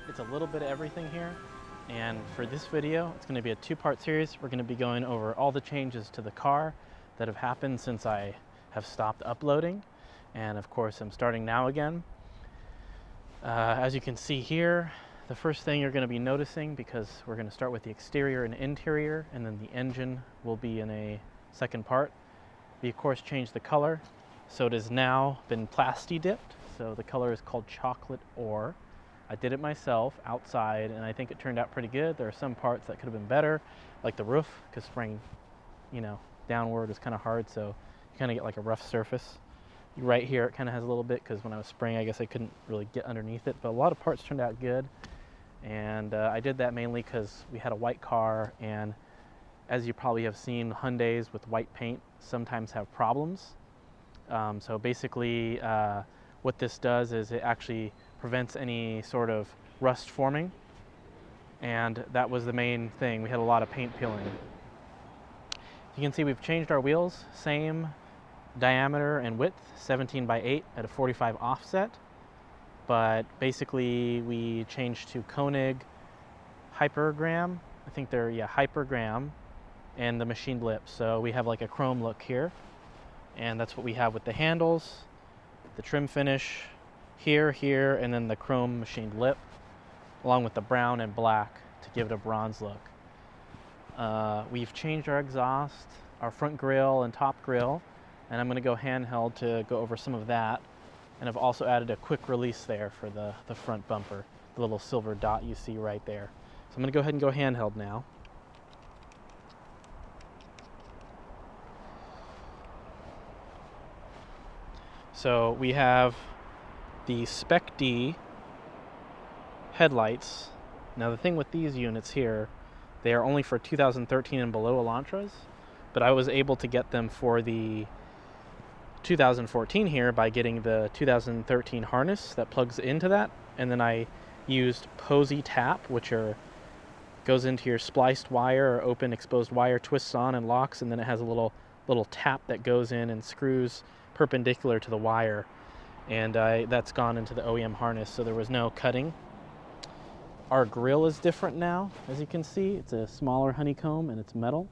It's a little bit of everything here. And for this video, it's going to be a two-part series. We're going to be going over all the changes to the car that have happened since I have stopped uploading. And of course, I'm starting now again. As you can see here, the first thing you're going to be noticing, because we're going to start with the exterior and interior, and then the engine will be in a second part. We of course changed the color, so it has now been plasti dipped. So the color is called chocolate ore. I did it myself outside, and I think it turned out pretty good. There are some parts that could have been better, like the roof, because spraying, downward is kind of hard, so you kind of get like a rough surface. Right here, it kind of has a little bit, because when I was spraying, I guess I couldn't really get underneath it, but a lot of parts turned out good. And I did that mainly because we had a white car, and as you probably have seen, Hyundais with white paint sometimes have problems. So basically, what this does is it actually prevents any sort of rust forming, and that was the main thing. We had a lot of paint peeling. You can see we've changed our wheels, same diameter and width, 17 by 8 at a 45 offset, but basically we changed to Koenig Hypergram. I think they're, Hypergram, and the machined lips. So we have like a chrome look here, and that's what we have with the handles, the trim finish here, and then the chrome machined lip, along with the brown and black to give it a bronze look. We've changed our exhaust, our front grille and top grille, and I'm going to go handheld to go over some of that. And I've also added a quick release there for the front bumper, the little silver dot you see right there. So I'm going to go ahead and go handheld now. So we have the Spec D headlights. Now the thing with these units here, they are only for 2013 and below Elantras, but I was able to get them for the 2014 here by getting the 2013 harness that plugs into that, and then I used Posy Tap, which goes into your spliced wire or open exposed wire, twists on and locks, and then it has a little tap that goes in and screws perpendicular to the wire, and that's gone into the OEM harness, so there was no cutting. Our grill is different now, as you can see. It's a smaller honeycomb and it's metal,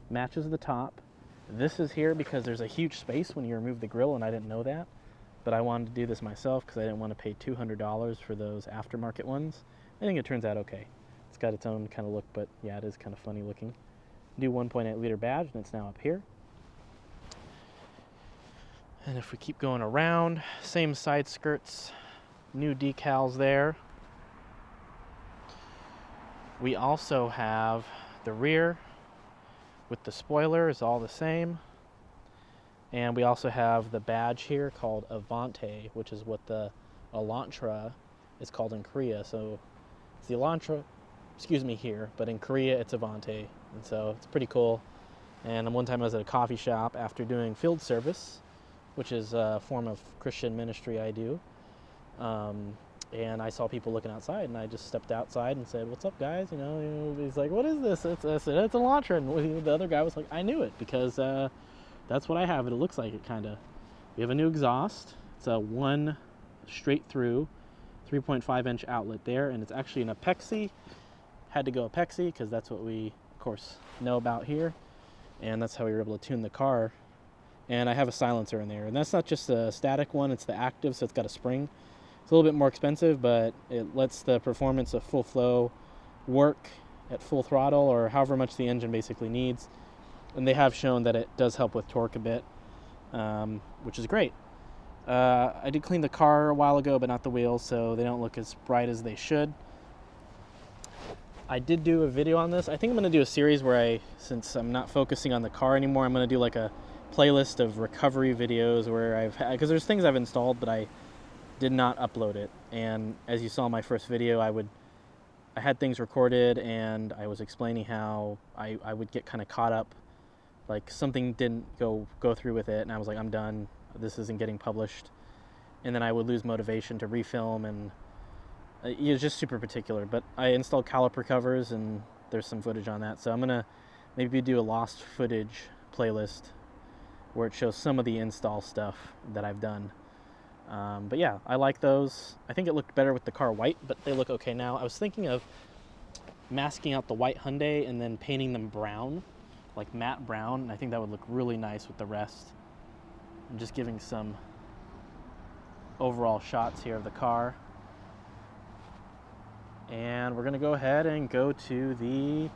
matches the top. This is here because there's a huge space when you remove the grill, and I didn't know that, but I wanted to do this myself because I didn't want to pay $200 for those aftermarket ones. I think it turns out okay. It's got its own kind of look, but yeah, it is kind of funny looking. New 1.8 liter badge, and it's now up here. And if we keep going around, same side skirts, new decals there. We also have the rear with the spoiler is all the same. And we also have the badge here called Avante, which is what the Elantra is called in Korea. So it's the Elantra, here, but in Korea it's Avante. And so it's pretty cool. And one time I was at a coffee shop after doing field service, which is a form of Christian ministry I do. And I saw people looking outside, and I just stepped outside and said, "What's up, guys?" He's like, "What is this?" I said, "It's a Elantra." And the other guy was like, "I knew it because that's what I have. It looks like it kind of." We have a new exhaust. It's a one straight through 3.5-inch outlet there, and it's actually an Apexi. Had to go Apexi because that's what we, of course, know about here, and that's how we were able to tune the car. And I have a silencer in there, and that's not just a static one, it's the active, so it's got a spring. It's a little bit more expensive, but it lets the performance of full flow work at full throttle, or however much the engine basically needs. And they have shown that it does help with torque a bit, which is great. I did clean the car a while ago, but not the wheels, so they don't look as bright as they should. I did do a video on this. I think I'm going to do a series where since I'm not focusing on the car anymore, I'm going to do like a playlist of recovery videos where I've had, because there's things I've installed but I did not upload it, and as you saw in my first video, I had things recorded and I was explaining how I would get kind of caught up, like something didn't go through with it, and I was like, I'm done, this isn't getting published, and then I would lose motivation to refilm, and it was just super particular. But I installed caliper covers, and there's some footage on that, so I'm gonna maybe do a lost footage playlist where it shows some of the install stuff that I've done. But yeah, I like those. I think it looked better with the car white, but they look okay now. I was thinking of masking out the white Hyundai and then painting them brown, like matte brown. And I think that would look really nice with the rest. I'm just giving some overall shots here of the car. And we're gonna go ahead and go to the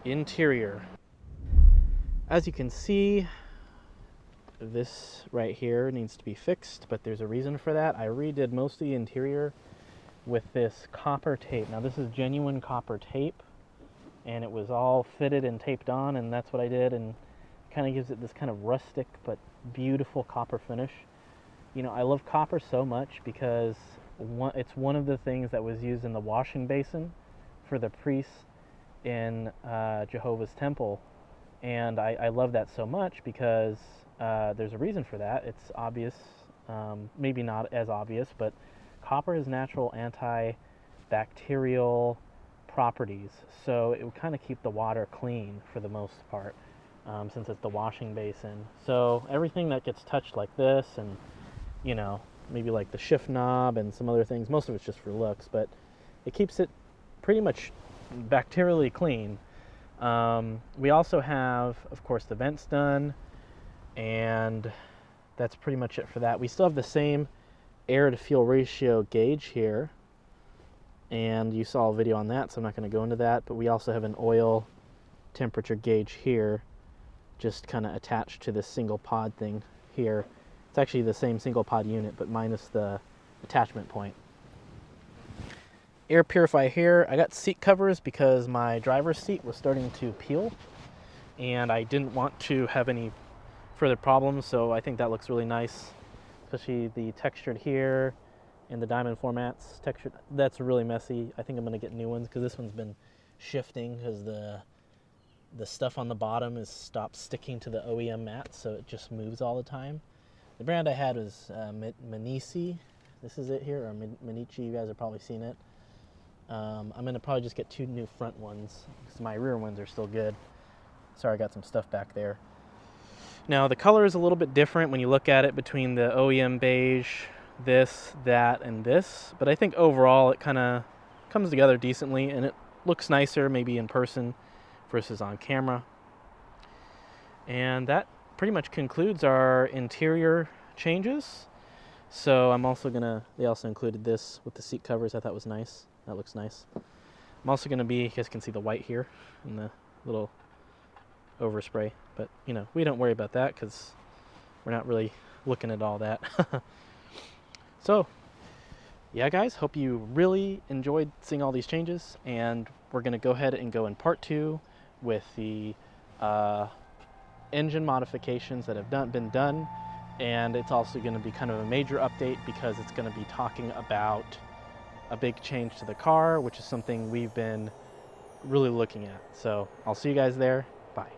interior. As you can see, this right here needs to be fixed, but there's a reason for that. I redid most of the interior with this copper tape. Now this is genuine copper tape, and it was all fitted and taped on, and that's what I did, and kind of gives it this kind of rustic but beautiful copper finish. You know, I love copper so much because it's one of the things that was used in the washing basin for the priests in Jehovah's Temple, and I love that so much because there's a reason for that. It's obvious, maybe not as obvious, but copper has natural antibacterial properties, so it would kind of keep the water clean for the most part, since it's the washing basin. So everything that gets touched like this, and you know, maybe like the shift knob and some other things, most of it's just for looks, but it keeps it pretty much bacterially clean. We also have, of course, the vents done, and that's pretty much it for that. We still have the same air to fuel ratio gauge here, and you saw a video on that, so I'm not going to go into that, but we also have an oil temperature gauge here, just kind of attached to this single pod thing here. It's actually the same single pod unit, but minus the attachment point. Air purifier here. I got seat covers because my driver's seat was starting to peel, and I didn't want to have any further problems, so I think that looks really nice, especially the textured here and the diamond formats textured. That's really messy. I think I'm going to get new ones because this one's been shifting because the stuff on the bottom is stopped sticking to the OEM mat, so it just moves all the time. The brand I had was Manici. This is it here, or Manici. You guys have probably seen it. I'm going to probably just get 2 new front ones because my rear ones are still good. Sorry, I got some stuff back there. Now, the color is a little bit different when you look at it between the OEM beige, this, that, and this. But I think overall it kind of comes together decently, and it looks nicer maybe in person versus on camera. And that pretty much concludes our interior changes. So I'm also gonna, they also included this with the seat covers. I thought was nice. That looks nice. I'm also gonna be, you guys can see the white here and the little overspray, but you know, we don't worry about that because we're not really looking at all that. So yeah, guys, hope you really enjoyed seeing all these changes, and we're gonna go ahead and go in part 2 with the engine modifications that have been done, and it's also going to be kind of a major update because it's going to be talking about a big change to the car, which is something we've been really looking at. So I'll see you guys there. Bye.